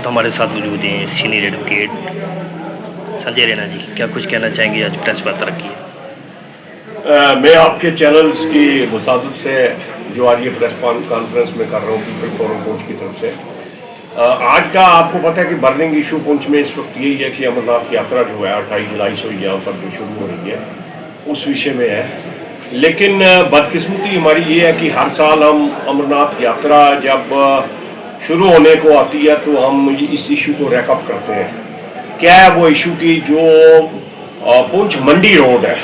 वक्त हमारे साथ मौजूद हैं सीनियर एडवोकेट संजय रैना जी। क्या कुछ कहना चाहेंगे, आज प्रेस वार्ता रखी है? मैं आपके चैनल्स की वसादत से जो आज ये प्रेस कॉन्फ्रेंस में कर रहा हूँ पीपल फोरम कोच की तरफ से, आज का आपको पता है कि बर्निंग इशू पुंछ में इस वक्त यही है कि अमरनाथ यात्रा जो है 28 जुलाई से यहाँ पर जो शुरू हो रही है उस विषय में है। लेकिन बदकिस्मती हमारी ये है कि हर साल हम अमरनाथ यात्रा जब शुरू होने को आती है तो हम इस इशू को रैकअप करते हैं। क्या है वो इशू की जो पुंछ मंडी रोड है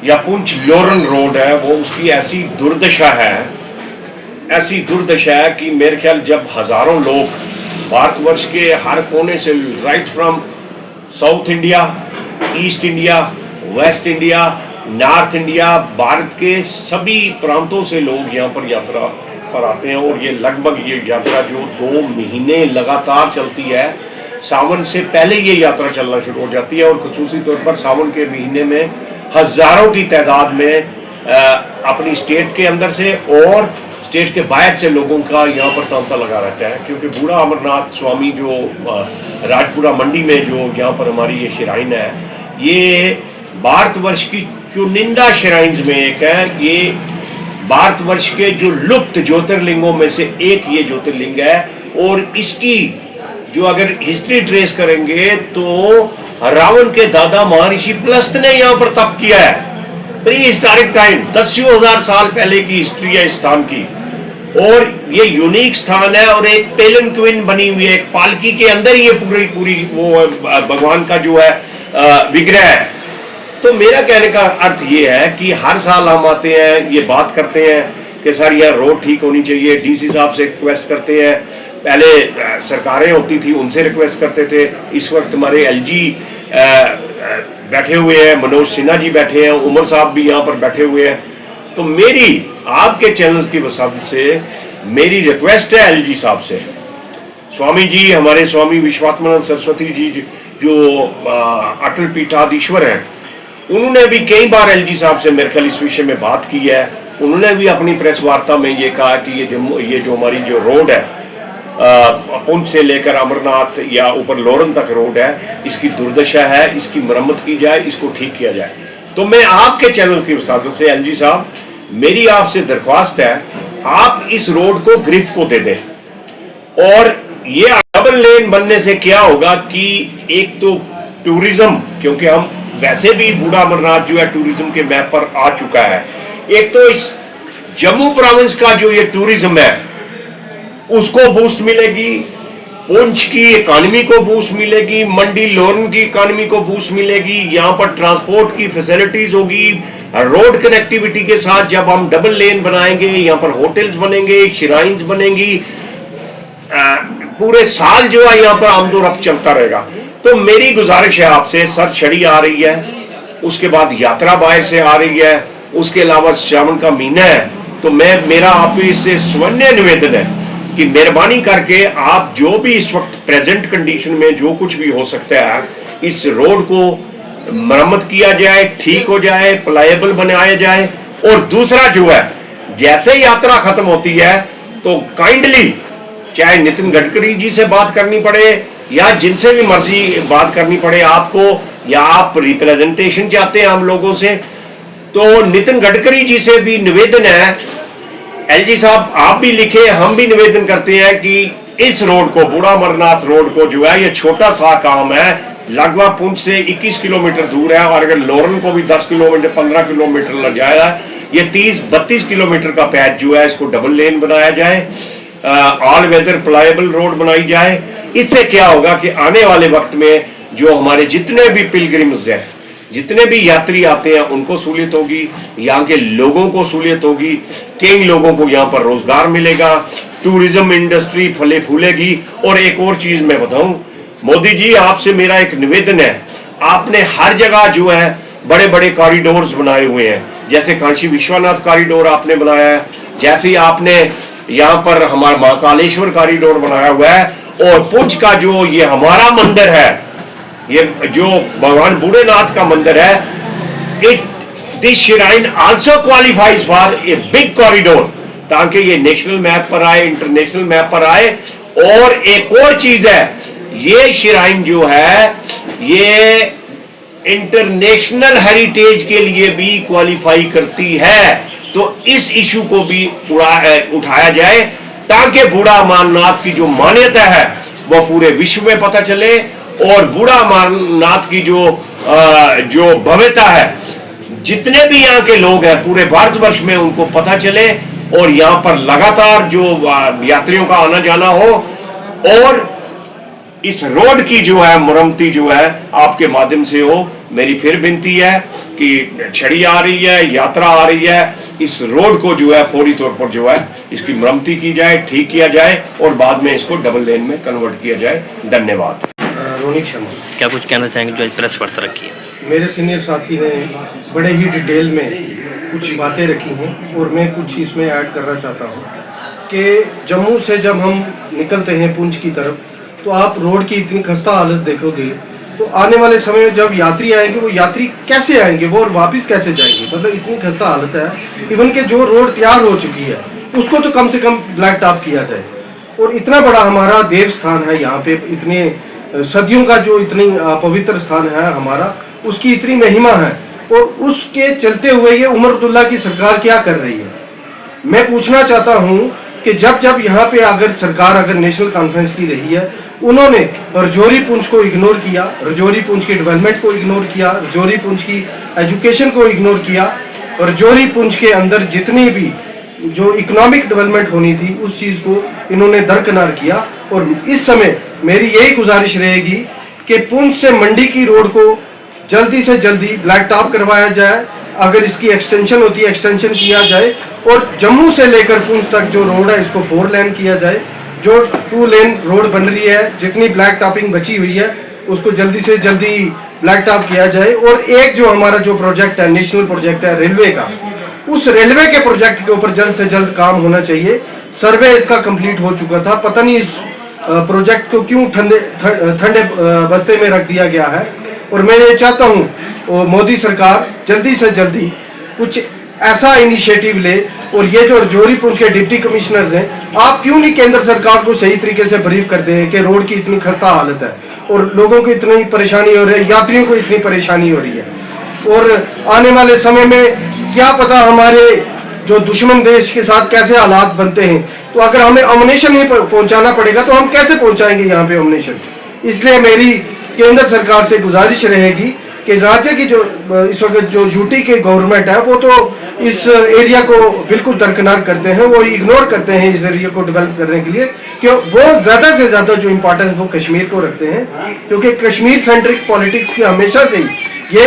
या पुंछ लोरन रोड है, वो उसकी ऐसी दुर्दशा है कि मेरे ख्याल जब हजारों लोग भारतवर्ष के हर कोने से, right from south India, east India, waste India, north India, Bharat के सभी प्रांतों से लोग यहाँ पर यात्रा पर आते हैं और ये लगभग ये यात्रा जो 2 महीने लगातार चलती है, सावन से पहले ये यात्रा चलना शुरू हो जाती है और खुसूसी तौर पर सावन के महीने में हजारों की तादाद में अपनी स्टेट के अंदर से और स्टेट के बाहर से लोगों का यहाँ पर तांता लगा रहता है। क्योंकि बूढ़ा अमरनाथ स्वामी जो राजपुरा मंडी में जो यहाँ पर हमारी ये श्राइन है, ये भारतवर्ष की चुनिंदा श्राइन्स में एक है। ये भारतवर्ष के जो लुप्त ज्योतिर्लिंगों में से एक ये ज्योतिर्लिंग है और इसकी जो अगर हिस्ट्री ट्रेस करेंगे तो रावण के दादा महर्षि प्लस्त ने यहाँ पर तप किया है। प्री हिस्टोरिक टाइम, 10,000 साल पहले की हिस्ट्री है इस स्थान की और ये यूनिक स्थान है और एक पेलनक्विन बनी हुई है, एक पालकी के अंदर ये पूरी वो भगवान का जो है विग्रह है। तो मेरा कहने का अर्थ ये है कि हर साल हम आते हैं, ये बात करते हैं कि सर यह रोड ठीक होनी चाहिए, डीसी साहब से रिक्वेस्ट करते हैं, पहले सरकारें होती थी उनसे रिक्वेस्ट करते थे, इस वक्त हमारे एलजी बैठे हुए हैं, मनोज सिन्हा जी बैठे हैं, उमर साहब भी यहाँ पर बैठे हुए हैं। तो मेरी आपके चैनल की वसादत से मेरी रिक्वेस्ट है एलजी साहब से, स्वामी जी, हमारे स्वामी विश्वात्मानंद सरस्वती जी जो अटल पीठाधीश्वर हैं, उन्होंने भी कई बार एलजी साहब से मेरे ख्याल इस विषय में बात की है। उन्होंने भी अपनी प्रेस वार्ता में ये कहा कि ये जो हमारी जो रोड है पुंछ से लेकर अमरनाथ या ऊपर लोरन तक रोड है, इसकी दुर्दशा है, इसकी मरम्मत की जाए, इसको ठीक किया जाए। तो मैं आपके चैनल की वसादत से एलजी साहब, मेरी आपसे दरख्वास्त है, आप इस रोड को गिरफ्त को दे दें। और ये डबल लेन बनने से क्या होगा कि एक तो टूरिज्म, क्योंकि हम वैसे भी बूढ़ा अमरनाथ जो है टूरिज्म के मैप पर आ चुका है, एक तो इस जम्मू प्रोविंस का जो ये टूरिज्म है उसको बूस्ट मिलेगी, पुंछ की इकोनॉमी को बूस्ट मिलेगी, मंडी लोरन की इकोनॉमी को बूस्ट मिलेगी, यहाँ पर ट्रांसपोर्ट की फैसिलिटीज होगी, रोड कनेक्टिविटी के साथ जब हम डबल लेन बनाएंगे, यहाँ पर होटल्स बनेंगे, श्राइन्स बनेंगी, पूरे साल जो है यहाँ पर आमदोरफ्त चलता रहेगा। तो मेरी गुजारिश है आपसे, सर छड़ी आ रही है, उसके बाद यात्रा बाहर से आ रही है, उसके अलावा श्रावण का महीना है, तो मेरा आपसे इससे स्वन्य निवेदन है कि मेहरबानी करके आप जो भी इस वक्त प्रेजेंट कंडीशन में जो कुछ भी हो सकता है, इस रोड को मरम्मत किया जाए, ठीक हो जाए, प्लायबल बनाया जाए। और दूसरा जो है, जैसे यात्रा खत्म होती है तो काइंडली चाहे नितिन गडकरी जी से बात करनी पड़े या जिनसे भी मर्जी बात करनी पड़े आपको, या आप रिप्रेजेंटेशन चाहते हैं हम लोगों से, तो नितिन गडकरी जी से भी निवेदन है, एलजी साहब आप भी लिखे, हम भी निवेदन करते हैं कि इस रोड को, बूढ़ा अमरनाथ रोड को जो है, ये छोटा सा काम है, लगभग पुंछ से 21 किलोमीटर दूर है और अगर लोरन को भी 10 किलोमीटर 15 किलोमीटर लग जाएगा, ये 30-32 किलोमीटर का पैच जो है इसको डबल लेन बनाया जाए, ऑल वेदर प्लायबल रोड बनाई जाए। इससे क्या होगा कि आने वाले वक्त में जो हमारे जितने भी पिलग्रिम्स हैं, जितने भी यात्री आते हैं, उनको सहूलियत होगी, यहाँ के लोगों को सहूलियत होगी, कई लोगों को यहाँ पर रोजगार मिलेगा, टूरिज्म इंडस्ट्री फले फूलेगी। और एक और चीज मैं बताऊं, मोदी जी आपसे मेरा एक निवेदन है, आपने हर जगह जो है बड़े बड़े कॉरिडोर्स बनाए हुए हैं, जैसे काशी विश्वनाथ कॉरिडोर आपने बनाया है, जैसे ही आपने यहाँ पर हमारा महाकालेश्वर कॉरिडोर बनाया हुआ है, और पुंछ का जो ये हमारा मंदिर है, ये जो भगवान बूढ़ेनाथ का मंदिर है, it this shrine also qualifies for a big corridor, ताकि ये नेशनल मैप पर आए, इंटरनेशनल मैप पर आए और एक और चीज है, ये श्राइन जो है ये इंटरनेशनल हेरिटेज के लिए भी क्वालिफाई करती है। तो इस इशू को भी उठाया जाए ताकि बूढ़ा अमरनाथ की जो मान्यता है वह पूरे विश्व में पता चले और बूढ़ा अमरनाथ की जो भव्यता है जितने भी यहाँ के लोग हैं पूरे भारतवर्ष में उनको पता चले और यहाँ पर लगातार जो यात्रियों का आना जाना हो। और इस रोड की जो है मुरम्मती जो है आपके माध्यम से हो। मेरी फिर विनती है कि छड़ी आ रही है, यात्रा आ रही है, इस रोड को जो है फौरी तौर पर जो है इसकी मुरम्मती की जाए, ठीक किया जाए और बाद में इसको डबल लेन में कन्वर्ट किया जाए। धन्यवाद। रोनिक शर्मा। क्या कुछ कहना चाहेंगे जो आज प्रेस वार्ता रखी है? मेरे सीनियर साथी ने बड़े ही डिटेल में कुछ बातें रखी हैं और मैं कुछ इसमें ऐड करना चाहता हूँ कि जम्मू से जब हम निकलते हैं पुंछ की तरफ तो आप रोड की इतनी खस्ता हालत देखोगे तो आने वाले समय में जब यात्री आएंगे वो यात्री कैसे आएंगे वो और वापस कैसे जाएंगे, मतलब इतनी खस्ता हालत है। इवन के जो रोड तैयार हो चुकी है उसको तो कम से कम ब्लैक टॉप किया जाए। और इतना बड़ा हमारा देव स्थान है, यहाँ पे इतने सदियों का जो इतनी पवित्र स्थान है हमारा, उसकी इतनी महिमा है और उसके चलते हुए ये उमर अब्दुल्ला की सरकार क्या कर रही है। मैं पूछना चाहता हूँ कि जब यहाँ पे अगर सरकार अगर नेशनल कॉन्फ्रेंस की रही है उन्होंने रजौरी पुंछ को इग्नोर किया, रजौरी पुंछ की डेवलपमेंट को इग्नोर किया, रजौरी पुंछ की एजुकेशन को इग्नोर किया, रजौरी पुंछ के अंदर जितनी भी जो इकोनॉमिक डेवलपमेंट होनी थी उस चीज़ को इन्होंने दरकिनार किया। और इस समय मेरी यही गुजारिश रहेगी कि पुंछ से मंडी की रोड को जल्दी से जल्दी ब्लैक टॉप करवाया जाए, अगर इसकी एक्सटेंशन होती है एक्सटेंशन किया जाए और जम्मू से लेकर पुंछ तक जो रोड है इसको 4 लेन किया जाए। जो 2 लेन रोड बन रही है जितनी ब्लैक टॉपिंग बची हुई है उसको जल्दी से जल्दी ब्लैक टॉप किया जाए। और एक जो हमारा जो प्रोजेक्ट है नेशनल प्रोजेक्ट है रेलवे का, उस रेलवे के प्रोजेक्ट के ऊपर जल्द से जल्द काम होना चाहिए। सर्वे इसका कंप्लीट हो चुका था, पता नहीं इस प्रोजेक्ट को क्यों ठंडे बस्ते में रख दिया गया है। और मैं ये चाहता हूँ मोदी सरकार जल्दी से जल्दी कुछ ऐसा इनिशिएटिव ले। और ये जो रजौरी पुंछ के डिप्टी कमिश्नर्स हैं, आप क्यों नहीं केंद्र सरकार को सही तरीके से ब्रीफ करते हैं कि रोड की इतनी खस्ता हालत है और लोगों को इतनी परेशानी हो रही है, यात्रियों को इतनी परेशानी हो रही है। और आने वाले समय में क्या पता हमारे जो दुश्मन देश के साथ कैसे हालात बनते हैं। तो अगर हमें अम्युनिशन ही पहुंचाना पड़ेगा तो हम कैसे पहुंचाएंगे यहाँ पे अम्युनिशन। इसलिए मेरी केंद्र सरकार से गुजारिश रहेगी कि राज्य की जो इस वक्त जो यूटी के गवर्नमेंट है वो तो इस एरिया को बिल्कुल दरकिनार करते हैं, वो इग्नोर करते हैं इस एरिया को डेवलप करने के लिए, कि वो ज़्यादा से ज़्यादा जो इम्पोर्टेंस वो कश्मीर को रखते हैं। क्योंकि कश्मीर सेंट्रिक पॉलिटिक्स की हमेशा से ही ये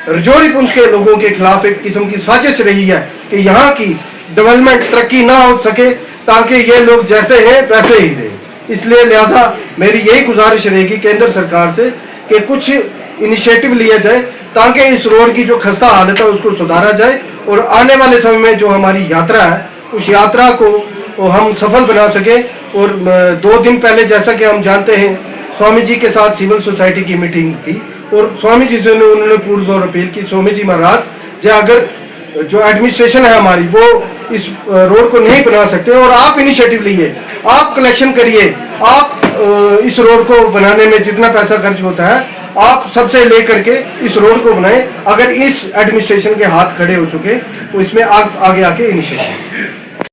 रजौरी पुंछ के लोगों के खिलाफ एक किस्म की साजिश रही है कि यहाँ की डेवलपमेंट तरक्की ना हो सके ताकि ये लोग जैसे हैं वैसे ही रहे। इसलिए लिहाजा मेरी यही गुजारिश रहेगी केंद्र सरकार से कि कुछ इनिशिएटिव लिया जाए ताकि इस रोड की जो खस्ता हालत है उसको सुधारा जाए और आने वाले समय में जो हमारी यात्रा है उस यात्रा को हम सफल बना सके। और 2 दिन पहले जैसा कि हम जानते हैं स्वामी जी के साथ सिविल सोसाइटी की मीटिंग थी और स्वामी जी से उन्होंने पुरजोर अपील की, स्वामी जी महाराज अगर जो एडमिनिस्ट्रेशन है हमारी वो इस रोड को नहीं बना सकते और आप इनिशिएटिव लीजिए, आप कलेक्शन करिए, आप इस रोड को बनाने में जितना पैसा खर्च होता है आप सबसे लेकर के इस रोड को बनाएं। अगर इस एडमिनिस्ट्रेशन के हाथ खड़े हो चुके तो इसमें आगे आके इनिशिएटिव